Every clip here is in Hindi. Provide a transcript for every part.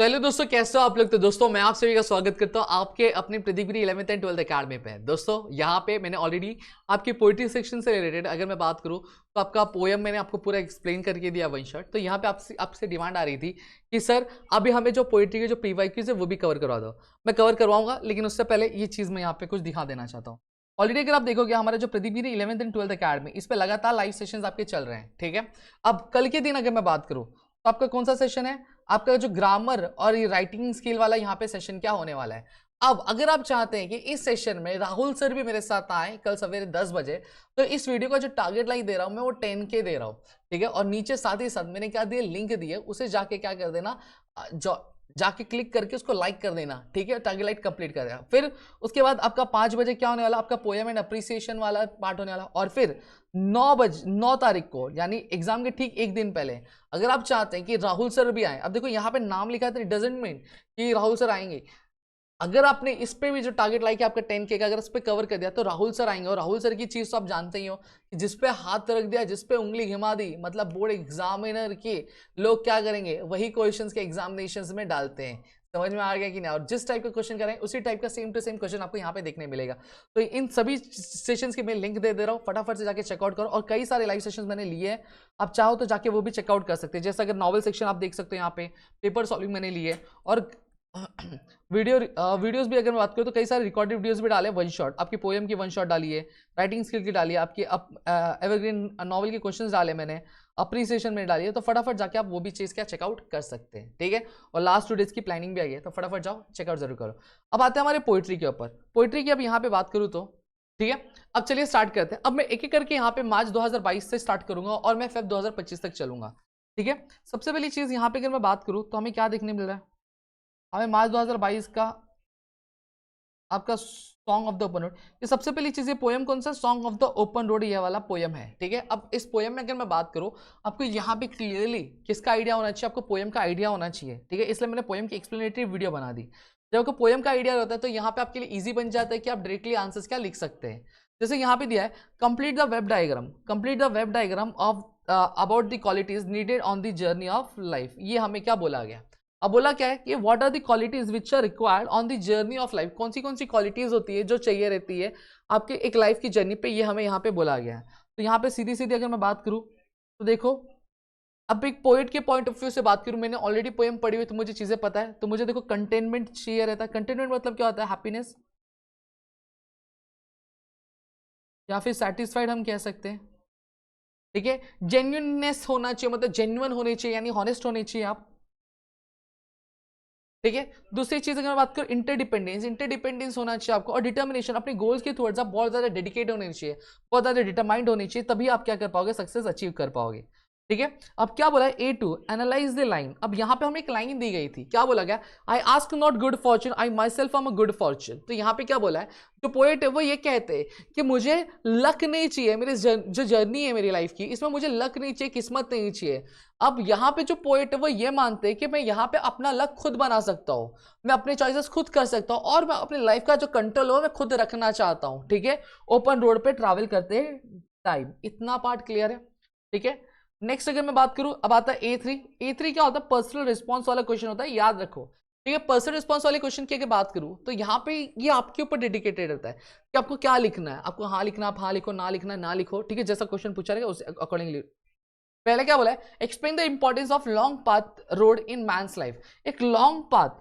चलिए दोस्तों, कैसे हो आप लोग। तो दोस्तों मैं आप सभी का स्वागत करता हूं आपके अपने प्रदीपगिरी 11th एंड 12th अकेडमी पे। दोस्तों यहाँ पे मैंने ऑलरेडी आपकी पोइट्री सेक्शन से रिलेटेड अगर मैं बात करूं तो आपका पोयम मैंने आपको पूरा एक्सप्लेन करके दिया वन शॉट। तो यहाँ पे आपसे डिमांड आ रही थी कि सर अभी हमें जो पोइट्री के जो प्रीवाइक्यूज है वो भी कवर करवा दो। मैं कवर करवाऊंगा, लेकिन उससे पहले ये चीज़ मैं यहाँ पे कुछ दिखा देना चाहता हूँ। ऑलरेडी अगर आप देखोगे हमारा जो प्रदीपगिरी 11th एंड 12th अकेडमी, इस पर लगातार लाइव सेशंस आपके चल रहे हैं। ठीक है, अब कल के दिन अगर मैं बात करूँ तो आपका कौन सा सेशन है, आपका जो ग्रामर और ये राइटिंग स्किल वाला यहाँ पे सेशन क्या होने वाला है। अब अगर आप चाहते हैं कि इस सेशन में राहुल सर भी मेरे साथ आए कल सवेरे 10 बजे, तो इस वीडियो का जो टारगेट लाइन दे रहा हूं मैं वो 10K दे रहा हूं। ठीक है, और नीचे साथ ही साथ मैंने क्या दिया, लिंक दिए, उसे जाके क्या कर देना, जाके क्लिक करके उसको लाइक कर देना। ठीक है, टारगेट लाइन कंप्लीट कर देना। फिर उसके बाद आपका 5 बजे क्या होने वाला, आपका पोएम एंड अप्रिसिएशन वाला पार्ट होने वाला। और फिर 9 तारीख को यानी एग्जाम के ठीक एक दिन पहले अगर आप चाहते हैं कि राहुल सर भी आए, अब देखो यहाँ पे नाम लिखा है तो इट डजंट मीन कि राहुल सर आएंगे। अगर आपने इस पे भी जो टारगेट लाइक है आपका 10K का, अगर इस पे कवर कर दिया तो राहुल सर आएंगे। और राहुल सर की चीज तो आप जानते ही हो कि जिस पे हाथ रख दिया, जिस पे उंगली घुमा दी, मतलब बोर्ड एग्जामिनर के लोग क्या करेंगे, वही क्वेश्चंस के एग्जामिनेशंस में डालते हैं। समझ में आ गया कि नहीं। और जिस टाइप का क्वेश्चन करें उसी टाइप का सेम टू सेम क्वेश्चन आपको यहाँ पे देखने मिलेगा। तो इन सभी सेशंस की मैं लिंक दे रहा हूँ, फटाफट से जाके चेकआउट करो। और कई सारे लाइव सेशंस मैंने लिए हैं, आप चाहो तो जाके वो भी चेकआउट कर सकते हैं। जैसे अगर नॉवल सेक्शन आप देख सकते हो, यहाँ पे पेपर सॉल्विंग मैंने लिए। और वीडियोस भी अगर मैं बात करूँ तो कई सारे रिकॉर्डेड वीडियोस भी डाले, वन शॉट आपकी पोएम की वन शॉट डाली है, राइटिंग स्किल की डाली है, आपकी एवरग्रीन नॉवल के क्वेश्चंस डाले मैंने, अप्रिसिएशन में डाली है। तो फटाफट जाके आप वो भी चीज़ क्या चेकआउट कर सकते हैं। ठीक है, और लास्ट 2 डेज की प्लानिंग भी आई है, तो फटाफट जाओ चेकआउट जरूर करो। अब आते हैं हमारे पोइट्री के ऊपर। पोइट्री की अब यहाँ पे बात करूँ तो ठीक है, अब चलिए स्टार्ट करते हैं। अब मैं एक एक करके यहाँ पे मार्च 2022 से स्टार्ट करूंगा और मैं फेब 2025 तक चलूंगा। ठीक है, सबसे पहली चीज़ यहाँ पे अगर मैं बात करूँ तो हमें क्या देखने मिल रहा है, हमें मार्च 2022 का आपका song of the open road. ये सबसे पहली चीज, ये पोएम कौन सा, song of the open road, ये वाला पोएम है। ठीक है, अब इस पोएम में अगर मैं बात करूं आपको यहाँ पे क्लियरली किसका आइडिया होना चाहिए, आपको पोएम का आइडिया होना चाहिए। ठीक है, इसलिए मैंने पोएम की एक्सप्लेनेटरी वीडियो बना दी। जब आपको पोएम का आइडिया होता है तो यहाँ पे आपके लिए ईजी बन जाता है कि आप डायरेक्टली आंसर्स क्या लिख सकते हैं। जैसे यहाँ पे दिया है, complete the web diagram, complete the web diagram of about the qualities needed on the journey of life. ये हमें क्या बोला गया, अब बोला क्या है कि what are the qualities which are required on the journey of life. कौन सी क्वालिटीज होती है जो चाहिए रहती है आपके एक लाइफ की जर्नी पे, ये हमें यहाँ पे बोला गया है। तो यहाँ पे सीधी सीधी अगर मैं बात करूँ तो देखो, अब एक पोएट के पॉइंट ऑफ व्यू से बात करूँ, मैंने ऑलरेडी पोएम पढ़ी हुई तो मुझे चीजें पता है। तो मुझे देखो कंटेनमेंट चाहिए रहता है। कंटेनमेंट मतलब क्या होता है, हैप्पीनेस या फिर सेटिस्फाइड हम कह सकते हैं। ठीक है, जेन्युइननेस होना चाहिए, मतलब जेन्युइन होनी चाहिए यानी हॉनेस्ट होनी चाहिए आप। ठीक है, दूसरी चीज अगर मैं बात करूं, इंटरडिपेंडेंस, इंटरडिपेंडेंस होना चाहिए आपको। और डिटर्मिनेशन, अपने गोल्स के टुवर्ड्स आप बहुत ज्यादा डेडिकेट होने चाहिए, बहुत ज्यादा डिटरमाइंड होनी चाहिए, तभी आप क्या कर पाओगे, सक्सेस अचीव कर पाओगे। ठीक है, अब क्या बोला है, A2 एनालाइज द लाइन। अब यहाँ पे हमें एक लाइन दी गई थी, क्या बोला गया, I ask not good Fortune, I my self am a good Fortune. तो यहाँ पे क्या बोला है, जो पोएट है वो ये कहते हैं कि मुझे लक नहीं चाहिए, मेरी जो जर्नी है मेरी लाइफ की, इसमें मुझे लक नहीं चाहिए, किस्मत नहीं चाहिए। अब यहाँ पे जो पोएट है वो ये मानते हैं कि मैं यहाँ पे अपना लक खुद बना सकता हूँ, मैं अपने चॉइसेस खुद कर सकता हूँ, और मैं अपनी लाइफ का जो कंट्रोल हो मैं खुद रखना चाहता हूँ। ठीक है, ओपन रोड पे ट्रैवल करते टाइम। इतना पार्ट क्लियर है। ठीक है, नेक्स्ट अगर मैं बात करूं, अब आता है A3। A3 क्या होता है, पर्सनल रिस्पॉन्स वाला क्वेश्चन होता है, याद रखो। ठीक है, पर्सनल रिस्पॉन्स वाले क्वेश्चन की अगर बात करूं तो यहाँ पे ये आपके ऊपर डेडिकेटेड रहता है कि आपको क्या लिखना है, आपको हाँ लिखना, आप हाँ लिखो, ना लिखना ना लिखो। ठीक है, जैसा क्वेश्चन पूछा रहेगा उस अकॉर्डिंगली। पहले क्या बोला है, explain the importance of long path road in men's life. एक लॉन्ग पाथ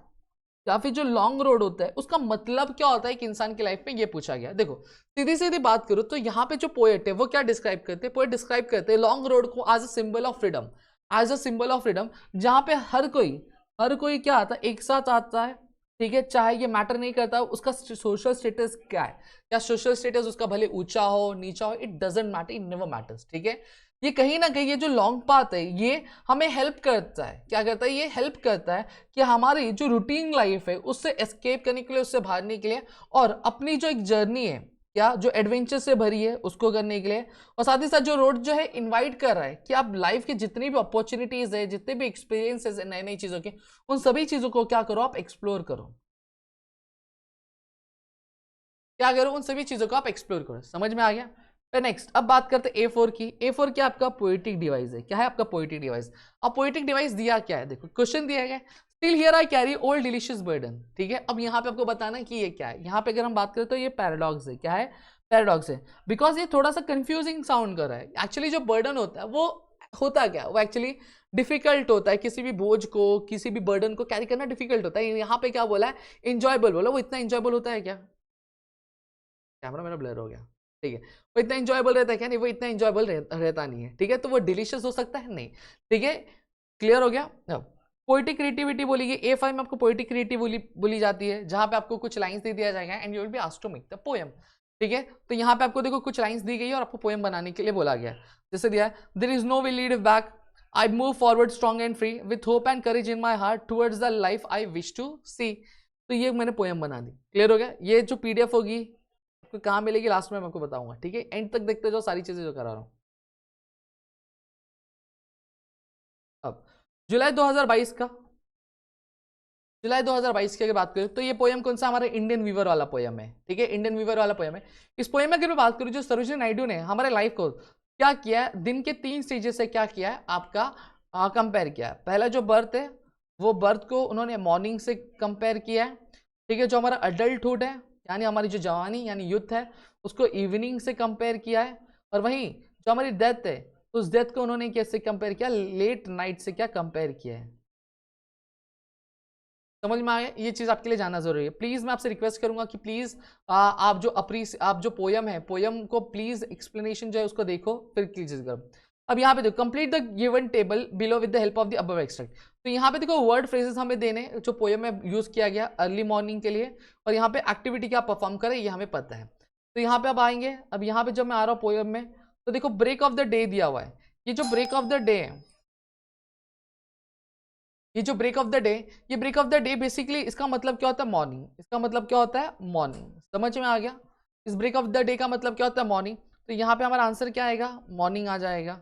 या फिर जो लॉन्ग रोड होता है उसका मतलब क्या होता है एक इंसान की लाइफ में, ये पूछा गया। देखो सीधी सीधी बात करूं तो यहाँ पे जो पोएट है वो क्या डिस्क्राइब करते हैं, पोएट डिस्क्राइब करते हैं लॉन्ग रोड को as a symbol of freedom, as a symbol of freedom, जहां पे हर कोई क्या आता है, एक साथ आता है। ठीक है, चाहे ये मैटर नहीं करता उसका सोशल स्टेटस क्या है, या सोशल स्टेटस उसका भले ऊंचा हो नीचा हो, it doesn't matter, it never matters. ठीक है, ये कहीं ना कहीं ये जो लॉन्ग पाथ है ये हमें हेल्प करता है, क्या करता है, ये हेल्प करता है कि हमारी जो रूटीन लाइफ है उससे एस्केप करने के लिए, उससे भागने के लिए, और अपनी जो एक जर्नी है या जो एडवेंचर से भरी है उसको करने के लिए। और साथ ही साथ जो रोड जो है इनवाइट कर रहा है कि आप लाइफ की जितनी भी अपॉर्चुनिटीज है, जितने भी एक्सपीरियंसेस है नई नई चीजों के, उन सभी चीजों को क्या करो, आप एक्सप्लोर करो। क्या करो, उन सभी चीजों को आप एक्सप्लोर करो। समझ में आ गया। फिर नेक्स्ट अब बात करते हैं A4 की। A4 क्या आपका पोएटिक डिवाइस है, क्या है आपका पोएटिक डिवाइस। अब पोएटिक डिवाइस दिया क्या है, देखो क्वेश्चन दिया गया, till here I carry old delicious burden. ठीक है, अब यहाँ पे आपको बताना है कि ये क्या है। यहाँ पे अगर हम बात करें तो ये पैराडॉक्स है। क्या है? पैराडॉक्स है, बिकॉज ये थोड़ा सा कंफ्यूजिंग साउंड कर रहा है। एक्चुअली जो बर्डन होता है वो होता क्या, वो एक्चुअली डिफिकल्ट होता है। किसी भी बोझ को, किसी भी बर्डन को कैरी करना डिफिकल्ट होता है। यहाँ पे क्या बोला है? इंजॉयबल बोला। वो इतना इंजॉयबल होता है क्या? कैमरा मेरा ब्लर हो गया। ठीक है, वो इतना इंजॉयबल रहता है क्या? नहीं, वो इतना इंजॉयबल रहता नहीं है। ठीक है, तो वो डिलीशियस हो सकता है? नहीं। ठीक है, क्लियर हो गया। पोएटिक क्रिएटिविटी बोली गई। A5 में आपको पोएटिक क्रिएटिविटी बोली जाती है, जहां पे आपको कुछ लाइंस दे दिया जाएगा and you will be asked to make the poem. ठीक है, तो यहाँ पे आपको देखो कुछ लाइंस दी गई है और आपको पोएम बनाने के लिए बोला गया है। जैसे दिया है, there is no will lead back, I move forward strong and free with hope and courage in my heart towards the life I wish to see. तो ये मैंने पोएम बना दी। क्लियर हो गया। ये जो PDF होगी आपको कहाँ मिलेगी, लास्ट में मैं आपको बताऊंगा। ठीक है, एंड तक देखते जाओ सारी चीजें जो करा रहा हूँ। अब जुलाई 2022 का, जुलाई 2022 की अगर बात करें तो ये पोएम कौन सा, हमारा इंडियन वीवर वाला पोएम है। ठीक है, इंडियन वीवर वाला पोएम है। इस पोएम में अगर मैं बात करूं, जो सरोजिनी नायडू ने हमारे लाइफ को क्या किया है, दिन के 3 स्टेजेस से क्या किया है आपका कंपेयर किया है। पहला जो बर्थ है, वो बर्थ को उन्होंने मॉर्निंग से कंपेयर किया है। ठीक है, जो हमारा अडल्टहुड है यानी हमारी जो जवानी यानी यूथ है, उसको इवनिंग से कंपेयर किया है। और वहीं जो हमारी डेथ है, उस डेथ को उन्होंने कैसे कंपेयर किया, लेट नाइट से क्या कंपेयर किया है। समझ में आ गया? ये चीज आपके लिए जानना जरूरी है। प्लीज मैं आपसे रिक्वेस्ट करूंगा कि प्लीज आप जो पोयम है, पोयम को प्लीज एक्सप्लेनेशन जो है उसको देखो, फिर चीज करो। अब यहाँ पे देखो, complete the given table below with the help of the above extract. तो यहाँ पे देखो वर्ड फ्रेजेस हमें देने जो पोयम में यूज किया गया अर्ली मॉर्निंग के लिए, और यहाँ पे एक्टिविटी क्या परफॉर्म करे ये हमें पता है। तो यहाँ पे अब आएंगे, अब यहाँ पे जब मैं आ रहा हूँ पोयम में, तो देखो ब्रेक ऑफ द डे दिया हुआ है। ये जो ब्रेक ऑफ द डे है, ये जो ब्रेक ऑफ द डे, ये break of the day basically इसका मतलब क्या होता है, मॉर्निंग। इसका मतलब क्या होता है, मॉर्निंग। समझ में आ गया? इस ब्रेक ऑफ द डे का मतलब क्या होता है, मॉर्निंग। तो यहाँ पे हमारा आंसर क्या आएगा, मॉर्निंग आ जाएगा।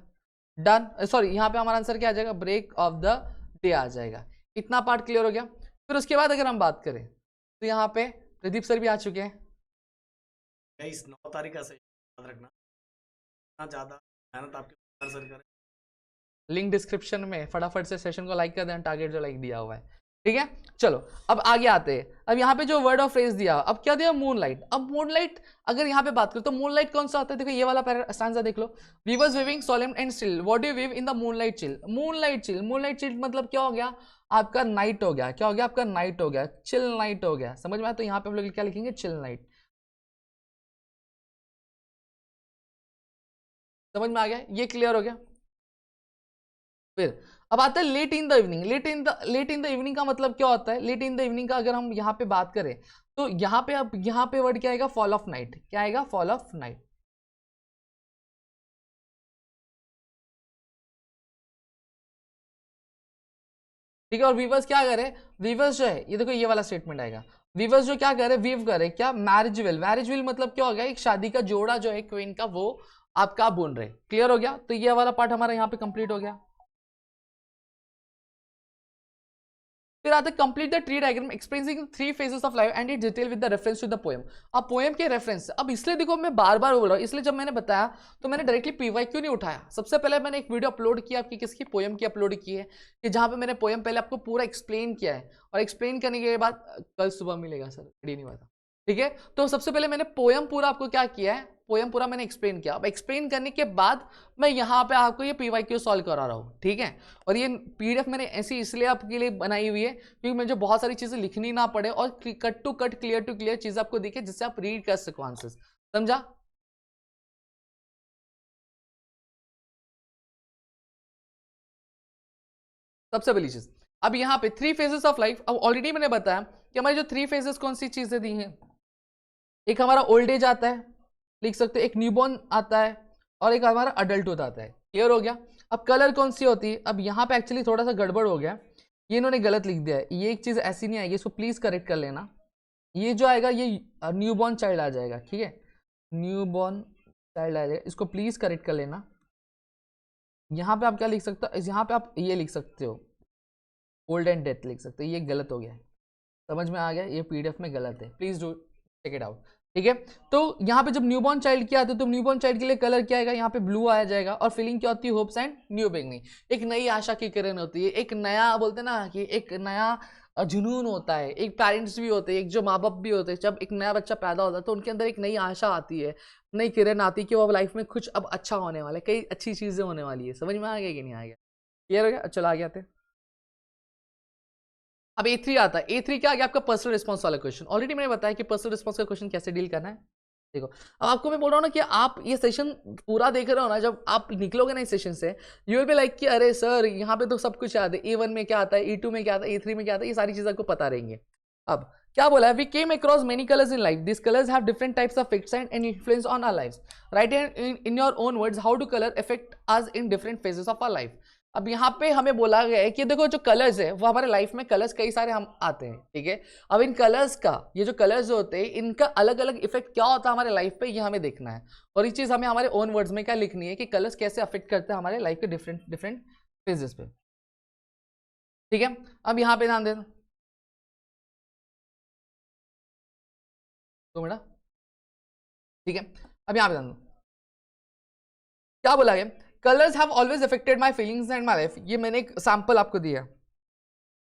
डन, सॉरी, यहाँ पे हमारा आंसर क्या आ जाएगा, ब्रेक ऑफ द डे आ जाएगा। इतना पार्ट क्लियर हो गया। फिर उसके बाद अगर हम बात करें तो यहाँ पे प्रदीप सर भी आ चुके हैं। 9 तारीख का याद रखना, ज्यादा मेहनत आपके सर करें। लिंक डिस्क्रिप्शन में, फटाफट से सेशन को लाइक कर देना, टारगेट जो लाइक दिया हुआ है। ठीक है, चलो अब आगे आते हैं। अब यहाँ पे जो वर्ड ऑफ फ्रेज दिया, अब क्या दिया, मूनलाइट। अब मूनलाइट अगर यहाँ पे बात करें तो मूनलाइट कौन सा आता है, देखो ये वाला स्टैंजा देख लो, we was weaving solemn and still, what do weave in the moonlight chill. Moonlight chill, moonlight chill मतलब क्या हो गया, आपका नाइट हो गया। क्या हो गया, आपका नाइट हो गया, चिल नाइट हो गया। समझ में आया? तो यहाँ पे हम लोग क्या लिखेंगे, चिल नाइट। समझ में आ गया? ये क्लियर हो गया। फिर अब आता है late in the evening. Late in the evening का मतलब क्या होता है, लेट इन द इवनिंग का अगर हम यहाँ पे बात करें तो यहाँ पे, अब यहाँ पे वर्ड क्या आएगा, फॉल ऑफ नाइट। क्या आएगा, फॉल ऑफ नाइट। ठीक है, और वीवर्स क्या करे, वीवर्स जो है, ये देखो ये वाला स्टेटमेंट आएगा, वीवर्स जो क्या करे, वीव करे क्या, मैरिज विल। मैरिज विल मतलब क्या हो गया, एक शादी का जोड़ा जो है क्वीन का, वो आपका बुन रहे। क्लियर हो गया? तो ये वाला पार्ट हमारा यहाँ पे कंप्लीट हो गया। फिर आता है complete the tree diagram expressing 3 phases of life and it detail with the reference to the poem. अब पोएम के रेफरेंस, अब इसलिए देखो मैं बार बार बोल रहा हूँ, इसलिए जब मैंने बताया तो मैंने डायरेक्टली PY क्यों नहीं उठाया। सबसे पहले मैंने एक वीडियो अपलोड किया आपकी, किसकी, पोएम की अपलोड की है, कि जहाँ पे मैंने पोएम पहले आपको पूरा एक्सप्लेन किया है, और एक्सप्लेन करने के बाद कल सुबह मिलेगा सर, रेडी नहीं हुआ था। ठीक है, तो सबसे पहले मैंने पोएम पूरा आपको क्या किया है, पोएम पूरा मैंने एक्सप्लेन किया। अब एक्सप्लेन करने के बाद मैं यहाँ पे आपको ये PYQ सॉल्व करा रहा हूँ। ठीक है, और ये PDF मैंने ऐसी इसलिए आपके लिए बनाई हुई है क्योंकि मुझे बहुत सारी चीजें लिखनी ना पड़े, और cut to cut, clear to clear चीज आपको दिखे, जिससे आप रीड कर सको आंसर। समझा? सबसे पहली चीज, अब यहाँ पे 3 फेजेस ऑफ लाइफ। अब ऑलरेडी मैंने बताया कि हमारी जो 3 फेजेस कौन सी चीजें दी हैं, एक हमारा ओल्ड एज आता है, लिख सकते हो, एक न्यूबॉर्न आता है, और एक हमारा अडल्टहुड आता है। क्लियर हो गया? अब कलर कौन सी होती है, अब यहाँ पे एक्चुअली थोड़ा सा गड़बड़ हो गया, ये इन्होंने गलत लिख दिया है, ये एक चीज ऐसी नहीं आएगी, इसको प्लीज करेक्ट कर लेना। ये जो आएगा ये न्यूबॉर्न चाइल्ड आ जाएगा। ठीक है, न्यूबॉर्न चाइल्ड आ जाएगा, इसको प्लीज करेक्ट कर लेना। यहाँ पे आप क्या लिख सकते हो, यहाँ पे आप ये लिख सकते हो, ओल्ड एंड डेथ लिख सकते हो, ये गलत हो गया है। समझ में आ गया? ये PDF में गलत है, please do check it out. ठीक है। तो यहाँ पे जब न्यूबॉर्न चाइल्ड की आती है तो न्यूबॉर्न चाइल्ड के लिए कलर क्या आएगा, यहाँ पे ब्लू आ जाएगा। और फीलिंग क्या होती है, होप्स एंड न्यू बिगनिंग, एक नई आशा की किरण होती है, एक नया बोलते हैं ना कि एक नया जुनून होता है। एक पेरेंट्स भी होते हैं, एक जो माँ बाप भी होते हैं, जब एक नया बच्चा पैदा होता है तो उनके अंदर एक नई आशा आती है, नई किरण आती है कि वो अब लाइफ में कुछ अब अच्छा होने वाला है, कई अच्छी चीजें होने वाली है। समझ में आ गया कि नहीं आ गया, क्लियर हो गया। चलो आगे आते हैं। अब A3 आता है। A3 क्या आ गया आपका, पर्सनल रिस्पॉन्स वाला क्वेश्चन। ऑलरेडी मैंने बताया कि पर्सनल रिस्पॉन्स का क्वेश्चन कैसे डील करना है। देखो अब आपको मैं बोल रहा हूँ ना कि आप ये सेशन पूरा देख रहे हो ना, जब आप निकलोगे ना इस सेशन से यू विल बी लाइक कि अरे सर यहाँ पे तो सब कुछ याद है, A1 में क्या आता है, E2 में क्या आता है, A3 में क्या आता है, ये सारी चीजें आपको पता रहेंगे। अब क्या बोला है, we came across many colours in life, this colours have different types of effects and influence on our lives, write in your own words how do colour effect us in different phases of our life. अब यहाँ पे हमें बोला गया है कि देखो जो कलर्स है वो हमारे लाइफ में कलर्स कई सारे हम आते हैं, ठीक है। अब इन कलर्स का, ये जो कलर्स होते हैं इनका अलग अलग इफेक्ट क्या होता है हमारे लाइफ पे, ये हमें देखना है। और ये चीज हमें हमारे ओन वर्ड्स में क्या लिखनी है कि कलर्स कैसे अफेक्ट करते हैं हमारे लाइफ के डिफरेंट डिफरेंट फेजेस पे, ठीक है। अब यहाँ पे ध्यान देना तो बेटा, ठीक है। अब यहाँ पे ध्यान दो क्या बोला गया, colours have always affected my feelings and my life. ये मैंने एक सैंपल आपको दिया,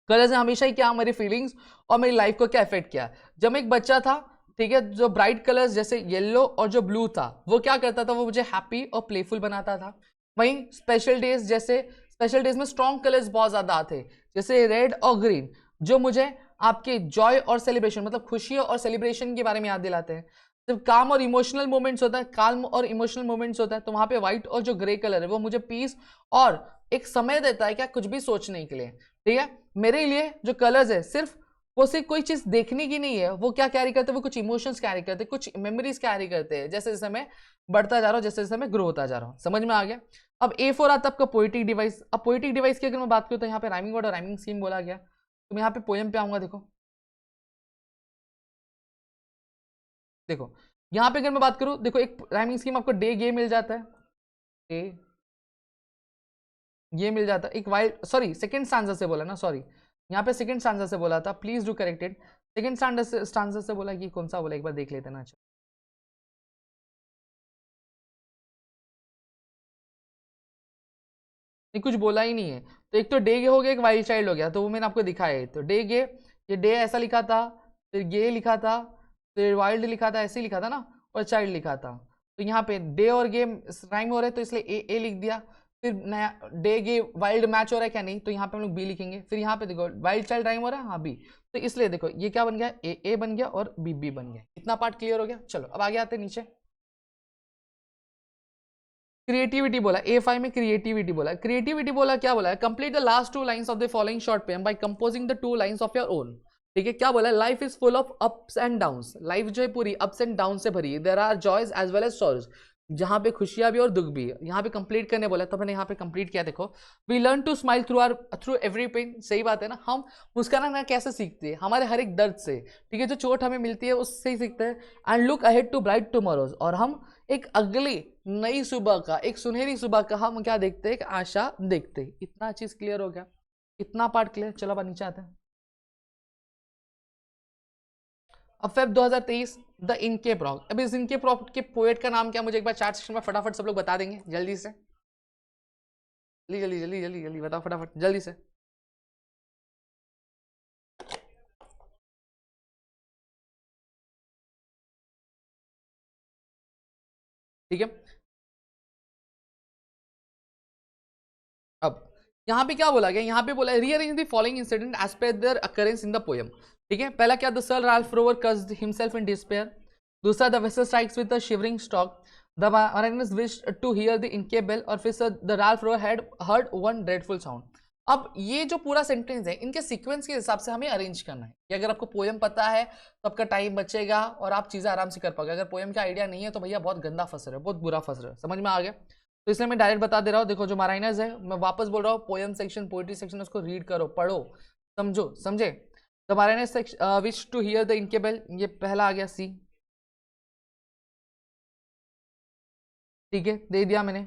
कलर्स ने हमेशा ही क्या हमारी फीलिंग्स और मेरी लाइफ को क्या इफेक्ट किया। जब मैं एक बच्चा था, ठीक है, जो ब्राइट कलर्स जैसे येलो और जो ब्लू था वो क्या करता था, वो मुझे हैप्पी और प्लेफुल बनाता था। वहीं स्पेशल डेज, जैसे स्पेशल डेज में स्ट्रॉन्ग कलर्स बहुत ज्यादा आते, जैसे रेड और ग्रीन, जो मुझे आपके जॉय और सेलिब्रेशन मतलब खुशियों और सेलिब्रेशन के बारे में याद दिलाते हैं। जब काम और इमोशनल मोमेंट्स होता है, काल्म और इमोशनल मोमेंट्स होता है, तो वहां पे व्हाइट और जो ग्रे कलर है वो मुझे पीस और एक समय देता है क्या, कुछ भी सोचने के लिए, ठीक है। मेरे लिए जो कलर्स है सिर्फ वो सिर्फ कोई चीज देखने की नहीं है, वो क्या कैरी करते हैं, वो कुछ इमोशंस कैरी करते हैं, कुछ मेमोरीज कैरी करते हैं, जैसे जैसे मैं बढ़ता जा रहा हूँ, जैसे जैसे मैं ग्रो होता जा रहा हूँ। समझ में आ गया। अब A4 आता है आपका पोएटिक डिवाइस। अब पोएटिक डिवाइस की अगर मैं बात करूँ तो यहाँ पे राइमिंग वर्ड और राइमिंग स्कीम बोला गया। तो मैं यहाँ पे पोएम पे आऊंगा। देखो देखो यहाँ पे अगर मैं बात करूँ, देखो एक राइमिंग स्कीम आपको डे गे मिल जाता है, डे ये मिल जाता है। एक वाइल्ड, सॉरी सेकंड स्टैंजा से बोला ना, सॉरी यहाँ पे सेकंड स्टैंजा से बोला था, please do corrected. Second stanza से बोला कि कौन सा बोला, एक बार देख लेते ना। अच्छा नहीं, कुछ बोला ही नहीं है। तो एक तो डे गे हो गया, एक वाइल्ड चाइल्ड हो गया, तो वो मैंने आपको दिखाया है। तो डे गे, ये डे ऐसा लिखा था, फिर गे लिखा था, फिर वाइल्ड लिखा था, ऐसे ही लिखा था ना, और चाइल्ड लिखा था। तो यहाँ पे डे और गे राइम हो रहे तो इसलिए ए लिख दिया। फिर नया डे गे वाइल्ड मैच हो रहा है क्या, नहीं, तो यहाँ पे हम लोग बी लिखेंगे। फिर यहाँ पे देखो वाइल्ड चाइल्ड राइम हो रहा है, हाँ बी, तो इसलिए देखो ये क्या बन गया, ए बन गया और बी बन गया। इतना पार्ट क्लियर हो गया। चलो अब आगे आते हैं नीचे। क्रिएटिविटी बोला, A5 में क्रिएटिविटी बोला। क्रिएटिविटी बोला क्या बोला है, complete the last two lines of the following short poem by composing the two lines of your own. ठीक है, क्या बोला है, life is full of ups and downs. Life जो है पूरी अप्स एंड डाउन से भरी है। There are joys as well as sorrows, जहां पे खुशियां भी और दुख भी। यहाँ पे कंप्लीट करने बोला, तो मैंने यहाँ पे कंप्लीट किया। देखो, we learn to smile through every pain. सही बात है ना, हम मुस्कुराना कैसे सीखते हैं, हमारे हर एक दर्द से, ठीक है, जो चोट हमें मिलती है उससे ही सीखते हैं। And look ahead to bright tomorrows, और हम एक अगली नई सुबह का, एक सुनहरी सुबह का हम क्या देखते हैं, एक आशा देखते हैं। इतना चीज क्लियर हो गया, इतना पार्ट क्लियर। चलो अब नीचे आते हैं। अब फेब 2023 द इनकेप रॉक। अब इस इनकेप रॉक के पोएट का नाम क्या, मुझे एक बार चैट सेक्शन में फटाफट सब लोग बता देंगे जल्दी से, जल्दी जल्दी जल्दी जल्दी जल्दी बताओ फटाफट जल्दी से। ठीक है, अब यहाँ पे क्या बोला गया, यहाँ पे बोला rearrange the following incident as per their occurrence in the poem. ठीक है, पहला क्या, the sir Ralph Rover cursed himself in despair. दूसरा, the vessel strikes with the shivering stock, the mariners wished to hear the Inchcape bell. और फिर sir the Ralph Rover had heard one dreadful sound. अब ये जो पूरा सेंटेंस है, इनके सीक्वेंस के हिसाब से हमें अरेंज करना है कि अगर आपको पोएम पता है तो आपका टाइम बचेगा और आप चीज़ें आराम से कर पाओगे। अगर पोएम का आइडिया नहीं है तो भैया बहुत गंदा फंस रहे हो, बहुत बुरा फंस रहे हो। समझ में आ गया, तो इसलिए मैं डायरेक्ट बता दे रहा हूँ। देखो जो माराइनर्स है, मैं वापस बोल रहा हूँ, पोएम सेक्शन पोएट्री सेक्शन उसको रीड करो, पढ़ो, समझो, समझे। The mariners wish to hear the Inchcape bell, ये पहला आ गया सी। ठीक है, दे दिया मैंने।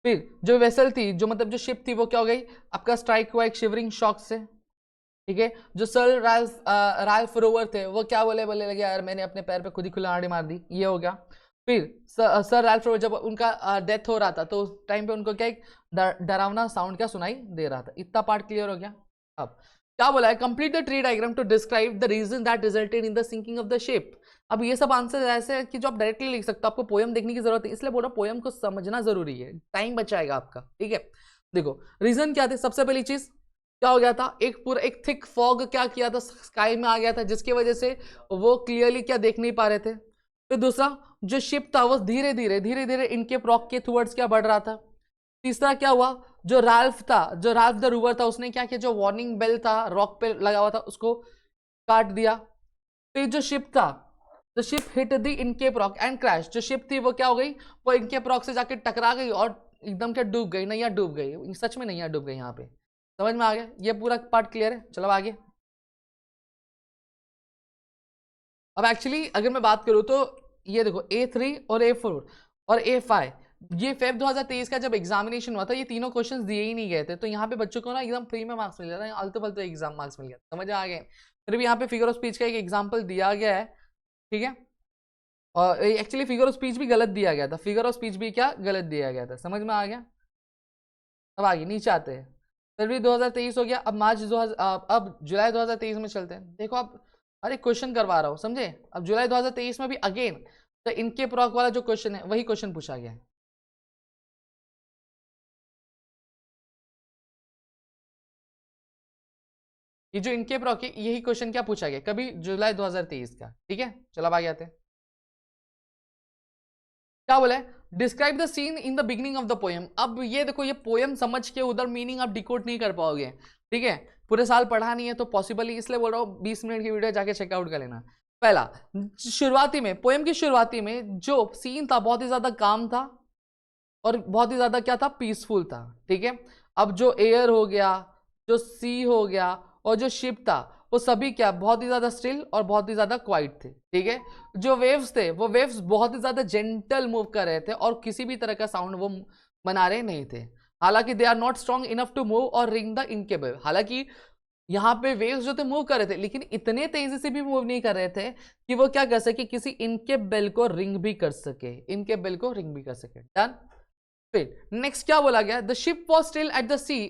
फिर जो वेसल थी, जो मतलब जो शिप थी, वो क्या हो गई, आपका स्ट्राइक हुआ एक शिवरिंग शॉक से। ठीक है। जो सर राल्फ रोवर थे वो क्या बोले लगे यार मैंने अपने पैर पे खुद ही कुल्हाड़ी मार दी, ये हो गया। फिर सर राल्फ रोवर जब उनका डेथ हो रहा था तो उस टाइम पे उनको क्या एक डरावना साउंड क्या सुनाई दे रहा था। इतना पार्ट क्लियर हो गया। अब क्या बोला है, complete the tree diagram to describe the reason that resulted in the sinking of the ship. अब ये सब आंसर ऐसे है कि जो आप डायरेक्टली लिख सकते हो, आपको पोयम देखने की जरूरत है, इसलिए बोल रहा हूं पोयम को समझना जरूरी है, टाइम बचाएगा आपका। ठीक है, देखो रीजन क्या थे। सबसे पहली चीज क्या हो गया था, एक पूरा एक थिक फॉग क्या किया था, स्काई में आ गया था, जिसकी वजह से वो क्लियरली क्या देख नहीं पा रहे थे। फिर दूसरा, जो शिप था वो धीरे धीरे इनके प्रॉक के टुवर्ड्स क्या बढ़ रहा था। तीसरा क्या हुआ, जो राल्फ द रूवर था उसने क्या किया, जो वार्निंग बेल था रॉक पे लगा हुआ था उसको काट दिया। फिर जो शिप था, the ship hit the Inchcape rock and crash. जो शिप थी वो क्या हो गई, वो इनकेप रॉक से जाके टकरा गई और एकदम क्या डूब गई, नैया डूब गई, सच में नैया डूब गई। यहाँ पे समझ में आ गया, ये पूरा पार्ट क्लियर है। चलो आगे। अब एक्चुअली अगर मैं बात करूं तो ये देखो A3 और A4 और A5, ये फेब 2023 का जब एग्जामिनेशन हुआ था ये तीनों क्वेश्चंस दिए ही नहीं गए थे, तो यहाँ पे बच्चों को ना एकदम फ्री में मार्क्स मिल जाता है, आलतू फालतू एग्जाम मार्क्स मिल गया। समझ आ गए। फिर भी यहाँ पे फिगर ऑफ स्पीच का एक एग्जाम्पल दिया गया है। ठीक है, और एक्चुअली फिगर ऑफ स्पीच भी गलत दिया गया था, फिगर ऑफ स्पीच भी क्या गलत दिया गया था। समझ में आ गया। अब आगे नीचे आते हैं। फरवरी 2023 हो गया, अब अब जुलाई 2023 में चलते हैं। देखो अब अरे क्वेश्चन करवा रहा हूँ, समझे। अब जुलाई 2023 में भी अगेन तो इनके प्रॉक वाला जो क्वेश्चन है वही क्वेश्चन पूछा गया है। ये जो इनके प्रॉक है यही क्वेश्चन क्या पूछा गया कभी, जुलाई 2023 का। ठीक है, चलो अब आगे आते हैं। क्या बोला है, describe the seen in the beginning of the poem. अब ये देखो, ये पोएम समझ के उधर मीनिंग आप डिकोड नहीं कर पाओगे। ठीक है, पूरे साल पढ़ा नहीं है तो पॉसिबल ही, इसलिए बोल रहा हूँ 20 मिनट की वीडियो जाके चेकआउट कर लेना। पहला, शुरुआती में पोएम की शुरुआती में जो सीन था बहुत ही ज्यादा काम था और बहुत ही ज्यादा क्या था, पीसफुल था। ठीक है, अब जो एयर हो गया, जो सी हो गया और जो शिप था वो सभी क्या बहुत ही ज्यादा स्टिल और बहुत ही ज्यादा क्वाइट थे। ठीक है, जो वेव्स थे वो वेव्स बहुत ही ज्यादा जेंटल मूव कर रहे थे और किसी भी तरह का साउंड वो बना रहे नहीं थे। हालांकि they are not strong enough to move or ring the इनकेबल। हालांकि यहाँ पे वेव्स जो थे मूव कर रहे थे लेकिन इतने तेजी से भी मूव नहीं कर रहे थे कि वो क्या कर सके, किसी इनके बेल को रिंग भी कर सके, इनके बेल को रिंग भी कर सके। डन। फिर नेक्स्ट क्या बोला गया, the ship was still at the sea.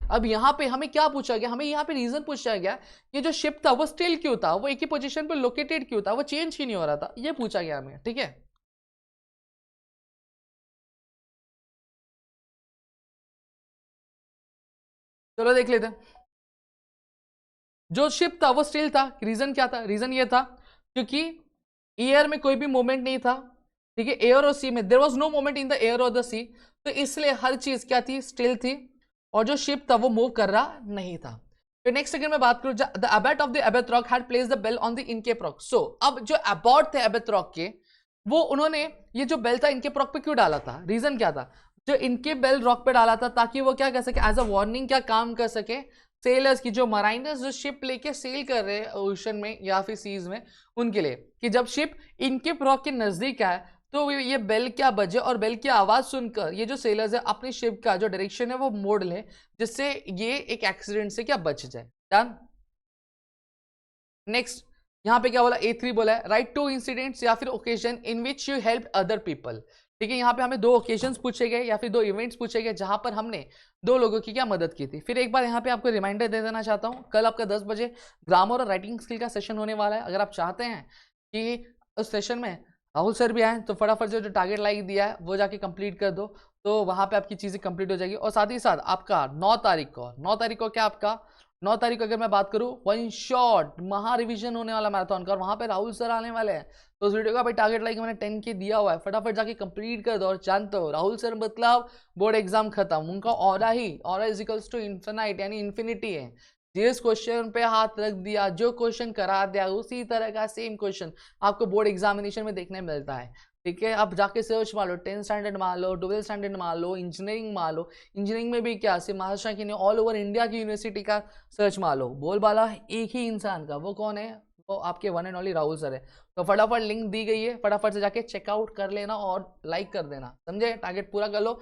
अब यहाँ पे हमें क्या पूछा गया, हमें यहाँ पे रीजन पूछा गया ये जो शिप था वो स्टिल क्यों था, वो एक ही पोजीशन पे लोकेटेड क्यों था, वो चेंज क्यों नहीं हो रहा था, ये पूछा गया हमें। ठीक है, चलो देख लेते हैं। जो शिप था वो स्टिल था, रीजन क्या था, रीजन ये था क्योंकि एयर में कोई भी मूवमेंट नहीं था। ठीक है, एयर और सी में there was no movement in the air or the sea, तो इसलिए हर चीज क्या थी, स्टिल थी और जो शिप था वो मूव कर रहा नहीं था। फिर नेक्स्ट अगर मैं बात करूं, द अबैट ऑफ द एबेथ rock had placed the bell on the Inchcape rock. So अब जो अबॉट थे एबेथ रॉक के, वो उन्होंने ये जो बेल था इनकेप रॉक पे क्यों डाला था, रीजन क्या था, जो इनके बेल रॉक पे डाला था ताकि वो क्या कर सके, एज अ वार्निंग क्या काम कर सके सेलर्स की, जो मराइनर्स जो शिप लेके सेल कर रहे हैं ओशन में या फिर सीज में, उनके लिए कि जब शिप इनके रॉक के नजदीक आए तो ये बेल क्या बजे और बेल की आवाज सुनकर ये जो सेलर्स है अपनी शिप का जो डायरेक्शन है वो मोड़ ले, जिससे ये एक एक्सीडेंट से क्या बच जाए। डन। नेक्स्ट यहाँ पे क्या बोला, A3 बोला है, राइट टू इंसिडेंट्स या फिर occasion in which you help other people. ठीक है, यहाँ पे हमें दो ओकेजन्स पूछे गए या फिर दो इवेंट्स पूछे गए जहां पर हमने दो लोगों की क्या मदद की थी। फिर एक बार यहाँ पे आपको रिमाइंडर दे देना चाहता हूँ, कल आपका 10 बजे ग्रामर और राइटिंग स्किल का सेशन होने वाला है। अगर आप चाहते हैं कि उस सेशन में राहुल सर भी आए तो फटाफट जो टारगेट लाइक दिया है वो जाके कंप्लीट कर दो, तो वहां पे आपकी चीजें कंप्लीट हो जाएगी। और साथ ही साथ आपका 9 तारीख को क्या आपका 9 तारीख को अगर मैं बात करूं, वन शॉट महा रिवीजन होने वाला मैराथन का और वहां पे राहुल सर आने वाले हैं। तो उस वीडियो का भाई टारगेट लाइक मैंने 10 के दिया हुआ है, फटाफट जाके कंप्लीट कर दो। और जानते हो राहुल सर मतलब बोर्ड एग्जाम खत्म, उनका aura is equals to infinite यानी इन्फिनिटी है। जिस क्वेश्चन पे हाथ रख दिया, जो क्वेश्चन करा दिया, उसी तरह का सेम क्वेश्चन आपको बोर्ड एग्जामिनेशन में देखने मिलता है। ठीक है, आप जाके सर्च मार लो, 10th स्टैंडर्ड मार लो, 12th स्टैंडर्ड मार लो, इंजीनियरिंग मार लो, इंजीनियरिंग में भी क्या सिर्फ महाराष्ट्र की नहीं ऑल ओवर इंडिया की यूनिवर्सिटी का सर्च मार लो, बोलबाला एक ही इंसान का, वो कौन है, वो आपके one and only Rahul sir है। तो फटाफट लिंक दी गई है, फटाफट से जाके चेकआउट कर लेना और लाइक कर देना, समझे? टारगेट पूरा कर लो,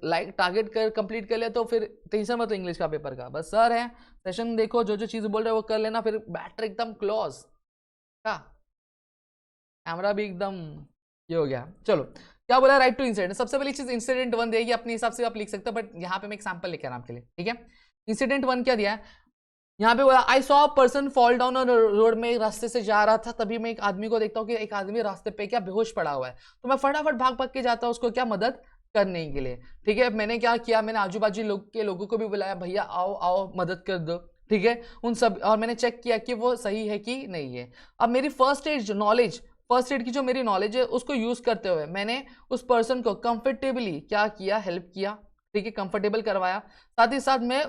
लाइक टारगेट कर कंप्लीट कर ले तो फिर टेंशन मत इंग्लिश का पेपर का। बस सर है, सेशन देखो, जो जो चीज़ बोल रहे हैं वो कर लेना, फिर बैटर एकदम क्लोज का कैमरा भी एकदम ये हो गया। चलो क्या बोला, राइट टू इंसिडेंट। सबसे पहली चीज इंसिडेंट 1 देगी, अपने हिसाब से आप लिख सकते हो, बट यहाँ पे मैं एक सैंपल लेकर आपके लिए, ठीक है? इंसिडेंट 1 क्या दिया है यहाँ पे, बोला I saw a person fall down on road में, एक रास्ते से जा रहा था, तभी मैं एक आदमी को देखता हूँ कि एक आदमी रास्ते पे क्या बेहोश पड़ा हुआ है, तो मैं फटाफट भाग भाग के जाता हूँ उसको क्या मदद करने के लिए, ठीक है? मैंने क्या किया, मैंने आजू बाजू लोगों को भी बुलाया, भैया आओ आओ मदद कर दो, ठीक है? उन सब, और मैंने चेक किया कि वो सही है कि नहीं है। अब मेरी फर्स्ट एड की जो मेरी नॉलेज है उसको यूज करते हुए मैंने उस पर्सन को कंफर्टेबली क्या किया, हेल्प किया, ठीक है? कंफर्टेबल करवाया। साथ ही साथ मैं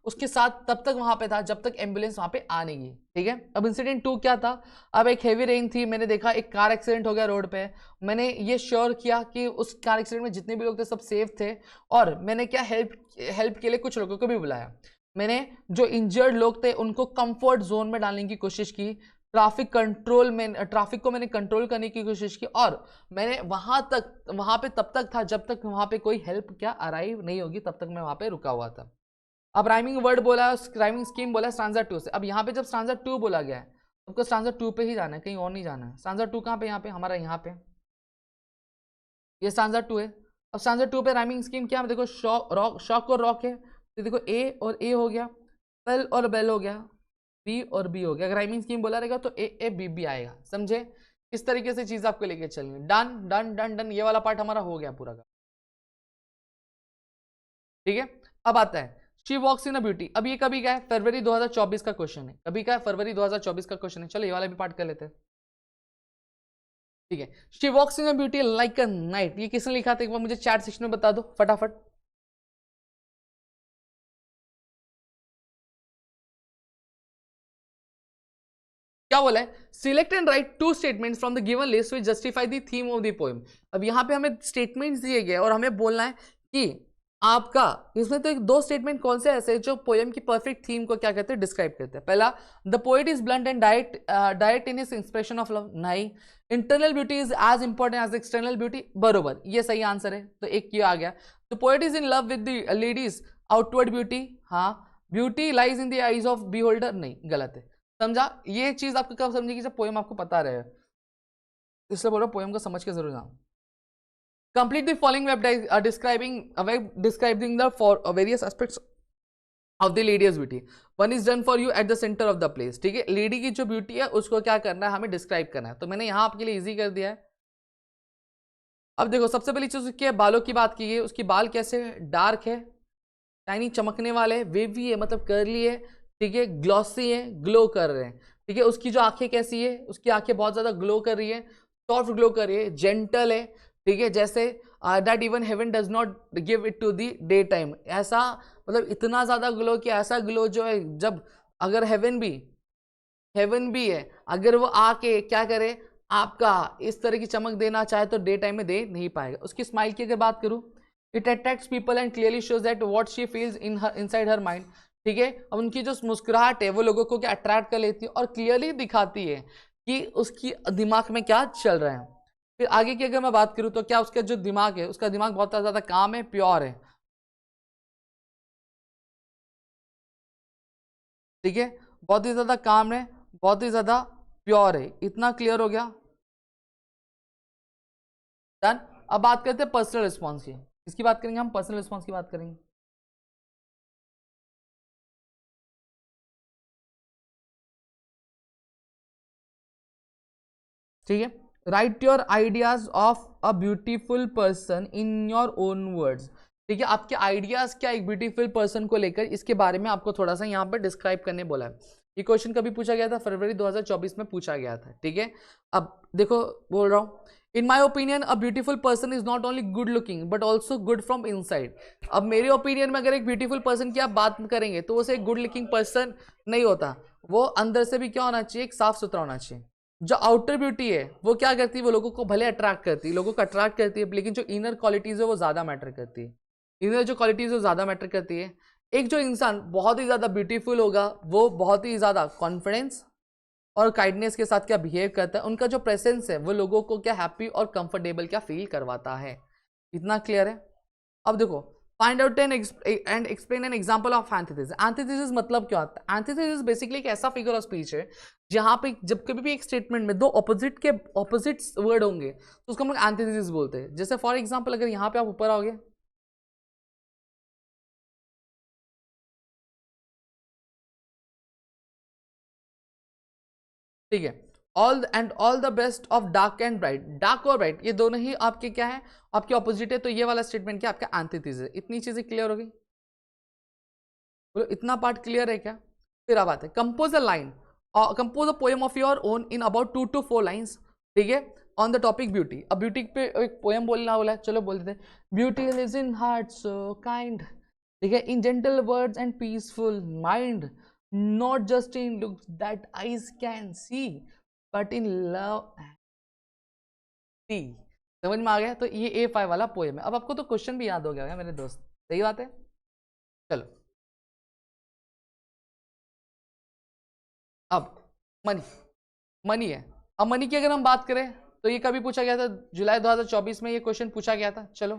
उसके साथ तब तक वहां पे था जब तक एम्बुलेंस वहां पे आने की, ठीक है? अब इंसिडेंट 2 क्या था, अब एक हेवी रेन थी, मैंने देखा एक कार एक्सीडेंट हो गया रोड पे, मैंने ये श्योर किया कि उस कार एक्सीडेंट में जितने भी लोग थे सब सेफ थे, और मैंने क्या हेल्प के लिए कुछ लोगों को भी बुलाया। मैंने जो इंजर्ड लोग थे उनको कंफर्ट जोन में डालने की कोशिश की, ट्रैफिक को मैंने कंट्रोल करने की कोशिश की, और मैंने वहां पे तब तक था जब तक वहां पे कोई हेल्प क्या अराइव नहीं होगी, तब तक मैं वहां पे रुका हुआ था। अब राइमिंग वर्ड बोला, राइमिंग स्कीम बोला स्टांजा 2 से। अब यहाँ पे जब स्टांजा 2 बोला गया है आपको स्टांजा 2 पे ही जाना है, कहीं और नहीं जाना है। स्टांजा 2 कहाँ पे, यहाँ पे हमारा, यहाँ पे ये स्टांजा 2 है। अब स्टांजा 2 पे राइमिंग स्कीम क्या है, देखो शॉक और रॉक है, तो देखो ए और ए हो गया, बेल और बेल हो गया, बी और बी हो गया। अगर राइमिंग स्कीम बोला रहेगा तो ए ए बी बी आएगा, समझे? इस तरीके से चीज आपको लेके चलनी। डन डन डन डन, ये वाला पार्ट हमारा हो गया पूरा का, ठीक है? अब आता है she walks in a beauty. अब ये कभी का है, फरवरी 2024 का क्वेश्चन है। कभी का है, फरवरी 2024 का क्वेश्चन है। चलो ये वाला भी पार्ट कर लेते हैं, ठीक है? She walks in a beauty like a night, ये किसने लिखा था एक बार मुझे चैट सेक्शन में बता दो फटाफट। क्या बोला है, select and right 2 statements from the given list which justify the theme of the poem. अब यहाँ पे हमें स्टेटमेंट्स दिए गए और हमें बोलना है कि आपका इसमें तो एक 2 स्टेटमेंट कौन से ऐसे जो पोएम की परफेक्ट थीम को क्या कहते हैं, डिस्क्राइब करते हैं। पहला, the poet is blunt and direct in his expression of love, नहीं। Internal beauty is as important as external beauty, बरोबर, ये सही आंसर है, तो एक ये आ गया। The poet is in love with the lady's outward beauty, हाँ। Beauty lies in the eyes of beholder, नहीं, गलत है। समझा? ये चीज आपको कब समझेगी, जब पोएम आपको पता रहे, इसलिए बोल रहा हूं पोएम को समझ के जरूर जाओ। Complete the following web describing the for various aspects of the ladies beauty. One is done for you at the centre of the place, ठीक है? लेडी की जो ब्यूटी है उसको क्या करना है, हमें डिस्क्राइब करना है, तो मैंने यहाँ आपके लिए इजी कर दिया है। अब देखो सबसे पहली चीज उसकी बालों की बात की है, उसकी बाल कैसे, डार्क है, टाइनी चमकने वाले, वेवी है मतलब कर्ली है, ठीक है? ग्लॉसी है, ग्लो कर रहे हैं, ठीक है? उसकी जो आंखें कैसी है, उसकी आंखें बहुत ज्यादा ग्लो कर रही है, सॉफ्ट ग्लो कर रही है, जेंटल है, ठीक है? जैसे that even heaven does not give it to the day time, ऐसा मतलब इतना ज्यादा ग्लो कि ऐसा ग्लो जो है जब अगर हेवन भी है, अगर वो आके क्या करे आपका इस तरह की चमक देना चाहे तो डे टाइम में दे नहीं पाएगा। उसकी स्माइल की अगर बात करूं, it attracts people and clearly shows that what she feels inside her mind, ठीक है? अब उनकी जो मुस्कुराहट है वो लोगों को क्या अट्रैक्ट कर लेती है और क्लियरली दिखाती है कि उसकी दिमाग में क्या चल रहा है। फिर आगे की अगर मैं बात करूं तो क्या उसका जो दिमाग है, उसका दिमाग बहुत ज्यादा काम है, प्योर है, ठीक है? बहुत ही ज्यादा काम है, बहुत ही ज्यादा प्योर है, इतना क्लियर हो गया। डन। अब बात करते हैं पर्सनल रिस्पॉन्स की, इसकी बात करेंगे हम, पर्सनल रिस्पॉन्स की बात करेंगे। ठीक है? Right your ideas of a beautiful person in your own words, ठीक है? आपके आइडियाज क्या एक ब्यूटीफुल पर्सन को लेकर, इसके बारे में आपको थोड़ा सा यहाँ पर डिस्क्राइब करने बोला है। ये क्वेश्चन कभी पूछा गया था, फरवरी 2024 में पूछा गया था, ठीक है? अब देखो बोल रहा हूँ, in my opinion a beautiful person is not only good looking but also good from inside. अब मेरे ओपिनियन में अगर एक ब्यूटीफुल पर्सन की आप बात करेंगे तो उसे एक गुड लुकिंग पर्सन नहीं होता, वो अंदर से भी क्या होना चाहिए, एक साफ सुथरा होना चाहिए। जो आउटर ब्यूटी है वो क्या करती है, वो लोगों को भले अट्रैक्ट करती है, लोगों को अट्रैक्ट करती है, लेकिन जो इनर क्वालिटीज है वो ज्यादा मैटर करती है। इनर जो क्वालिटीज है वो ज्यादा मैटर करती है। एक जो इंसान बहुत ही ज्यादा ब्यूटीफुल होगा वो बहुत ही ज्यादा कॉन्फिडेंस, और काइंडनेस के साथ क्या बिहेव करता है, उनका जो प्रेजेंस है वो लोगों को क्या हैप्पी और कंफर्टेबल क्या फील करवाता है। इतना क्लियर है। अब देखो, find out and explain an example of antithesis. Antithesis मतलब क्या होता है? एंटीथेसिस बेसिकली एक ऐसा फिगर ऑफ स्पीच है जहां पे जब कभी भी एक स्टेटमेंट में दो ऑपोजिट वर्ड होंगे तो उसको हम लोग एंटीथेसिस बोलते हैं। जैसे फॉर एग्जांपल अगर यहाँ पे आप ऊपर आओगे, ठीक है, all the best of dark and bright. Dark और ब्राइट ये दोनों ही आपके क्या है, आपके ऑपोजिट है, तो ये वाला स्टेटमेंट क्या आपका एंटीथेसिस है। इतनी चीजें क्लियर हो गई? बोलो इतना पार्ट क्लियर है क्या? फिर अब आते हैं compose a line, compose a poem of your own in about 2 to 4 lines, ठीक है, ऑन द टॉपिक ब्यूटी। अब ब्यूटी पे एक पोएम बोलना बोला है, चलो बोल देते हैं। Beauty lives in heart so kind, ठीक है, in gentle words and peaceful mind, not just in looks that eyes can see but in love and see. समझ में आ गया? तो ये A5 वाला पोएम है। अब आपको तो क्वेश्चन भी याद हो गया मेरे दोस्त, सही बात है। चलो अब मनी, मनी है। अब मनी की अगर हम बात करें तो ये कभी पूछा गया था, जुलाई 2024 में ये क्वेश्चन पूछा गया था। चलो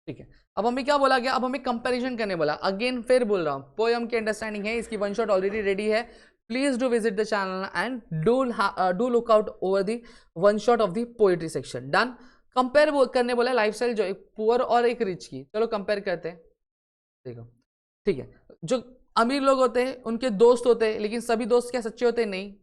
ठीक है, अब हमें क्या बोला गया, अब हमें कंपैरिजन करने बोला। अगेन फिर बोल रहा हूँ, पोएम की अंडरस्टैंडिंग है, इसकी वन शॉट ऑलरेडी रेडी है। Please do visit the channel and do look out over the one shot of the poetry section. Done. Compare करने बोला लाइफस्टाइल जो एक पुअर और एक रिच की। चलो कंपेयर करते हैं, देखो ठीक है। जो अमीर लोग होते हैं उनके दोस्त होते हैं, लेकिन सभी दोस्त क्या सच्चे होते हैं? नहीं।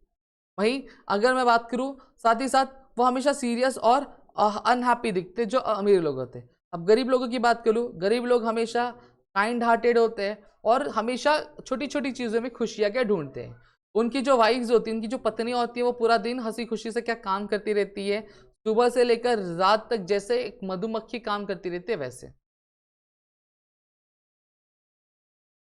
वहीं अगर मैं बात करूं, साथ ही साथ वो हमेशा सीरियस और अनहैप्पी दिखते जो अमीर लोग होते हैं। अब गरीब लोगों की बात करूं, गरीब लोग हमेशा काइंड हार्टेड होते हैं और हमेशा छोटी छोटी चीज़ों में खुशियाँ क्या ढूंढते हैं। उनकी जो वाइफ्स होती है, उनकी जो पत्नी होती है, वो पूरा दिन हंसी खुशी से क्या काम करती रहती है, सुबह से लेकर रात तक, जैसे एक मधुमक्खी काम करती रहती है वैसे।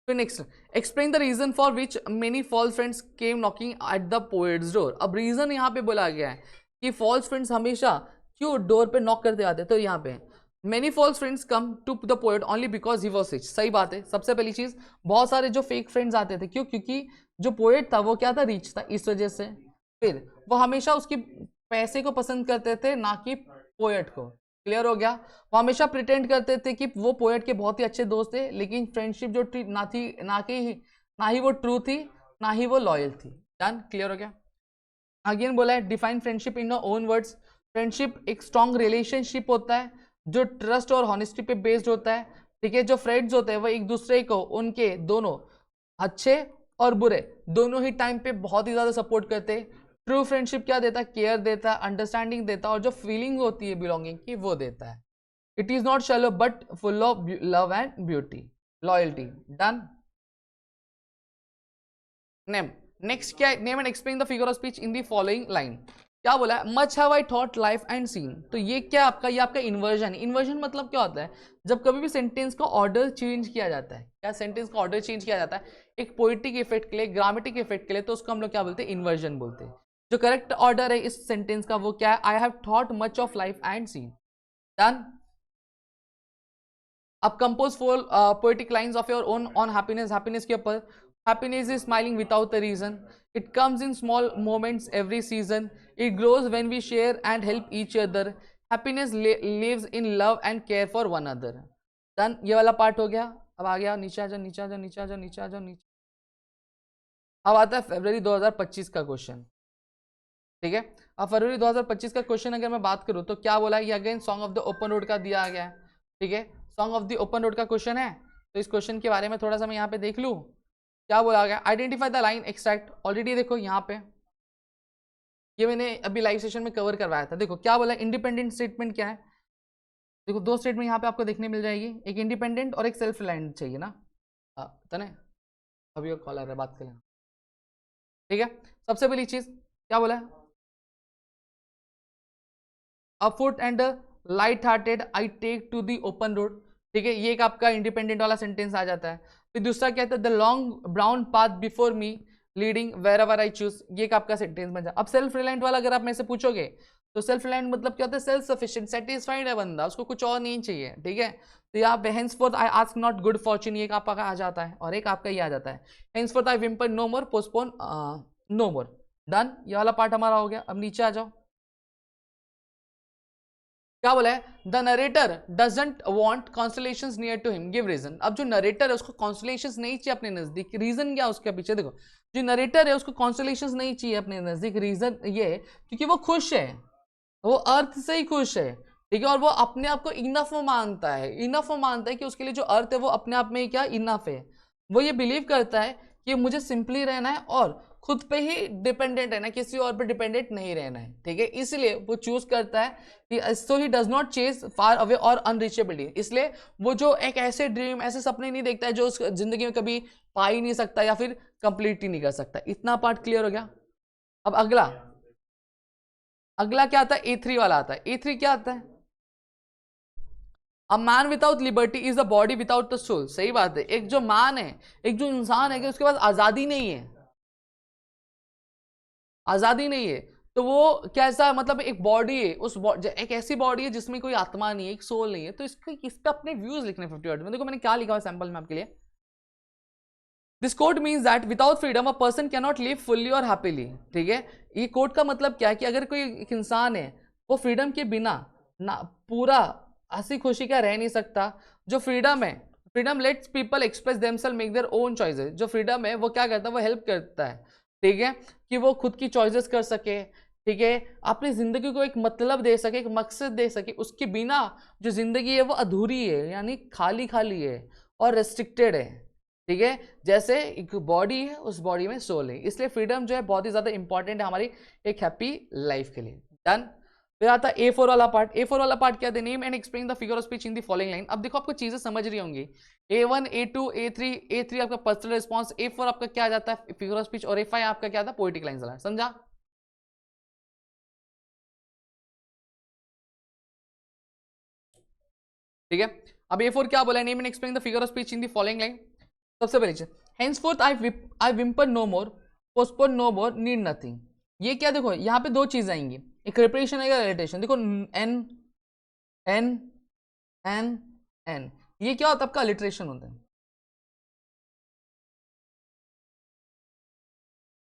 फिर next, explain the reason for which many false friends came knocking at the poet's door. अब रीजन यहाँ पे बोला गया है कि फॉल्स फ्रेंड्स हमेशा क्यों डोर पे नॉक करते आते, तो यहाँ पे many false friends come to the poet only because he was rich. सही बात है। सबसे पहली चीज, बहुत सारे जो फेक फ्रेंड्स आते थे, क्यों? क्योंकि जो पोएट था वो क्या था, रिच था, इस वजह से। फिर वो हमेशा उसकी पैसे को पसंद करते थे, ना कि पोएट को। क्लियर हो गया? वो हमेशा प्रिटेंड करते थे कि वो पोएट के बहुत ही अच्छे दोस्त थे, लेकिन फ्रेंडशिप जो थी ना ही वो ट्रू थी, ना ही वो लॉयल थी। डन। क्लियर हो गया? अगेन बोला है, define friendship in your own words. Friendship एक स्ट्रॉन्ग रिलेशनशिप होता है जो ट्रस्ट और हॉनेस्टी पे बेस्ड होता है, ठीक है। जो फ्रेंड्स होते हैं वो एक दूसरे को उनके दोनों अच्छे और बुरे दोनों ही टाइम पे बहुत ही ज्यादा सपोर्ट करते हैं। ट्रू फ्रेंडशिप क्या देता है? केयर देता है, अंडरस्टैंडिंग देता है, और जो फीलिंग होती है बिलोंगिंग की वो देता है। It is not shallow but full of love and beauty, loyalty. Done. Name, next क्या है? Name and explain the figure of speech in the following line. क्या बोला है? Much have I thought life and seen. तो ये क्या आपका, ये आपका इन्वर्जन। इन्वर्जन मतलब क्या होता है? जब कभी भी सेंटेंस का ऑर्डर चेंज किया जाता है, क्या सेंटेंस का ऑर्डर चेंज किया जाता है एक पोएटिक इफेक्ट के लिए, ग्रामेटिक इफेक्ट के लिए, तो उसको हम लोग क्या बोलते हैं? इन्वर्जन बोलते हैं। जो करेक्ट ऑर्डर है इस सेंटेंस का वो क्या है? I have thought much of life and seen. Done. अब compose 4 poetic lines of your own on happiness. Happiness के ऊपर, happiness is smiling without a reason, it comes in small moments every season, it grows when we share and help each other, happiness lives in love and care for one another। Done. ये वाला पार्ट हो गया। अब आ गया नीचे आ जाओ, नीचे आ जाओ, नीचे आ जाओ, नीचे आ जाओ, नीचे। अब आता है फरवरी 2025 का क्वेश्चन, ठीक है। अब फरवरी 2025 का क्वेश्चन अगर मैं बात करूं तो क्या बोला है? ये again song of the open road का दिया गया है, ठीक है। Song of the open road का क्वेश्चन है, तो इस क्वेश्चन के बारे में थोड़ा सा मैं यहाँ पे देख लूँ। क्या बोला गया? Identify the line extract. Already देखो यहाँ पे ये मैंने अभी लाइव सेशन में कवर करवाया था। देखो क्या बोला, इंडिपेंडेंट स्टेटमेंट क्या है? देखो दो स्टेटमेंट यहाँ पे आपको देखने मिल जाएगी, एक इंडिपेंडेंट और एक सेल्फ रिलायंट चाहिए ना। तने अभी कॉल आ रहा है, बात कर लेना, ठीक है। सबसे पहली चीज क्या बोला है? Afoot and light hearted I take to the open road, ठीक है। ये एक आपका इंडिपेंडेंट वाला सेंटेंस आ जाता है। फिर दूसरा क्या था? The long brown path before me leading wherever I choose, ये एक आपका सेंटेंस बन जाए। अब सेल्फ रिलायंट वाला अगर आप मेरे से पूछोगे तो सेल्फ रिलायंट मतलब क्या होता है? सेल्फ सफिशिएंट, सेटिस्फाइड है बंदा, उसको कुछ और नहीं चाहिए, ठीक है। तो यहाँ पे henceforth I ask not good fortune, ये एक आपका आ जाता है और एक आपका ये आ जाता है henceforth I whimper no more, postpone no more. Done, ये वाला पार्ट हमारा हो गया. अब नीचे आ जाओ, क्या बोला है? The narrator doesn't want constellations near to him, give reason. अब जो नरेटर है उसको कॉन्स्टलेशंस नहीं चाहिए अपने नजदीक, रीजन क्या उसके पीछे? देखो, जो नरेटर है उसको कॉन्स्टलेशंस नहीं चाहिए अपने नजदीक, रीजन ये क्योंकि वो खुश है, वो अर्थ से ही खुश है, ठीक है, और वो अपने आप को इनफ मानता है, कि उसके लिए जो अर्थ है वो अपने आप में ही क्या इनफ है. वो ये बिलीव करता है कि मुझे सिंपली रहना है और खुद पे ही डिपेंडेंट रहना है, किसी और पे डिपेंडेंट नहीं रहना है, ठीक है. इसलिए वो चूज करता है कि so he does not chase far away और अनरीचेबिलिटी. इसलिए वो जो एक ऐसे ड्रीम, ऐसे सपने नहीं देखता है जो उस जिंदगी में कभी पा ही नहीं सकता या फिर कंप्लीट ही नहीं कर सकता. इतना पार्ट क्लियर हो गया. अब अगला क्या आता है? A3 वाला आता है. A3 क्या आता है? A man without liberty is a body without the soul. सही बात है. एक जो मैन है, एक जो इंसान है कि उसके पास आजादी नहीं है, आजादी नहीं है, तो वो कैसा, मतलब एक बॉडी है, एक ऐसी बॉडी है जिसमें कोई आत्मा नहीं है, एक सोल नहीं है. तो इस पे अपने व्यूज लिखने 50 वर्ड में. देखो मैंने क्या लिखा है सैंपल में आपके लिए. This quote means that without freedom a person can not live fully or happily. ठीक है, ये कोट का मतलब क्या है कि अगर कोई एक इंसान है वो फ्रीडम के बिना ना पूरा हंसी खुशी का रह नहीं सकता. जो फ्रीडम है, freedom lets people express themselves, make their own choices. जो फ्रीडम है वो क्या करता है? वो हेल्प करता है, ठीक है, कि वो खुद की चॉइसेस कर सके, ठीक है, अपनी जिंदगी को एक मतलब दे सके, एक मकसद दे सके. उसके बिना जो जिंदगी है वो अधूरी है, यानी खाली खाली है और रेस्ट्रिक्टेड है, ठीक है. जैसे एक बॉडी है, उस बॉडी में सोल है. इसलिए फ्रीडम जो है बहुत ही ज्यादा इंपॉर्टेंट है हमारी एक हैप्पी लाइफ के लिए. डन. फिर आता है A4 वाला पार्ट. A4 वाला पार्ट क्या है? Name and explain the figure of speech in the following line. अब देखो आपको चीजें समझ रही होंगी. A1, A2, A3 आपका पर्सनल रिस्पॉन्स, A4 आपका क्या आ जाता है? फिगर ऑफ स्पीच, और A5 आपका क्या आता है? पोएटिक लाइंस वाला. समझा? ठीक है. अब A4 क्या बोला है? Name and explain the figure of speech in the following line. सबसे पहले चीज, henceforth I whimper no more, postpone no more, need nothing. ये क्या? देखो यहाँ पे दो चीज आएंगी, एक रिपीटेशन आएगा, रिलेटेशन. देखो एन एन एन एन, ये क्या होता है? आपका अलिट्रेशन होता है.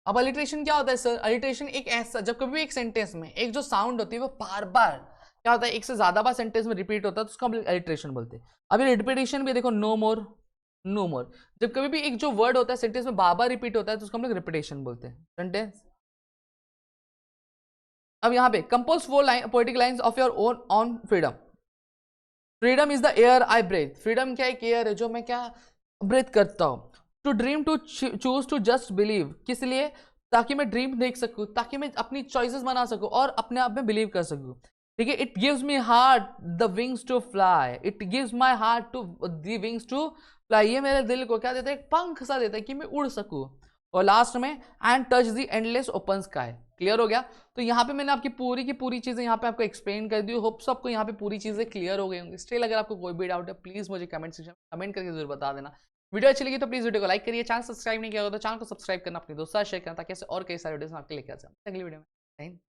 अब अलिट्रेशन क्या होता है सर? अलिट्रेशन एक ऐसा, जब कभी भी एक सेंटेंस में एक जो साउंड होती है वो बार बार क्या होता है, एक से ज्यादा बार सेंटेंस में रिपीट होता है, तो उसको हम अलिट्रेशन बोलते हैं. अभी रिपीटेशन भी देखो, नो मोर, नो मोर. जब कभी भी एक जो वर्ड होता है सेंटेंस में बार बार रिपीट होता है तो उसको हम लोग रिपीटेशन बोलते हैं. सेंटेंस. अब यहाँ पे compose 4 line poetic lines of your own on freedom. Freedom is the air I breathe. Freedom क्या? एक एयर है जो मैं क्या ब्रेथ करता हूँ. To dream, to choose, to just believe. किस लिए? ताकि मैं ड्रीम देख सकूँ, ताकि मैं अपनी चॉइसेस बना सकूँ और अपने आप में बिलीव कर सकूँ. ठीक है. It gives me heart the wings to fly. It gives my heart to the wings to fly. ये मेरे दिल को क्या देता है? एक पंख सा देता है कि मैं उड़ सकूँ. और लास्ट में and touch the endless open sky. Clear हो गया? तो यहाँ पे मैंने आपकी पूरी की पूरी चीजें यहाँ पे आपको एक्सप्लेन कर दी. होप्स आपको यहाँ पे पूरी चीजें क्लियर हो गई होंगी. स्टिल अगर आपको कोई भी डाउट है प्लीज मुझे कमेंट सेक्शन में कमेंट करके जरूर बता देना. वीडियो अच्छी लगी तो प्लीज वीडियो को लाइक करिए. चैनल सब्सक्राइब नहीं किया होगा तो चैनल को सब्सक्राइब करना, अपने दोस्तों शेयर करना, ताकि ऐसे और कई सारे वीडियोस आपके लेकर आ जाए. अगली वीडियो में.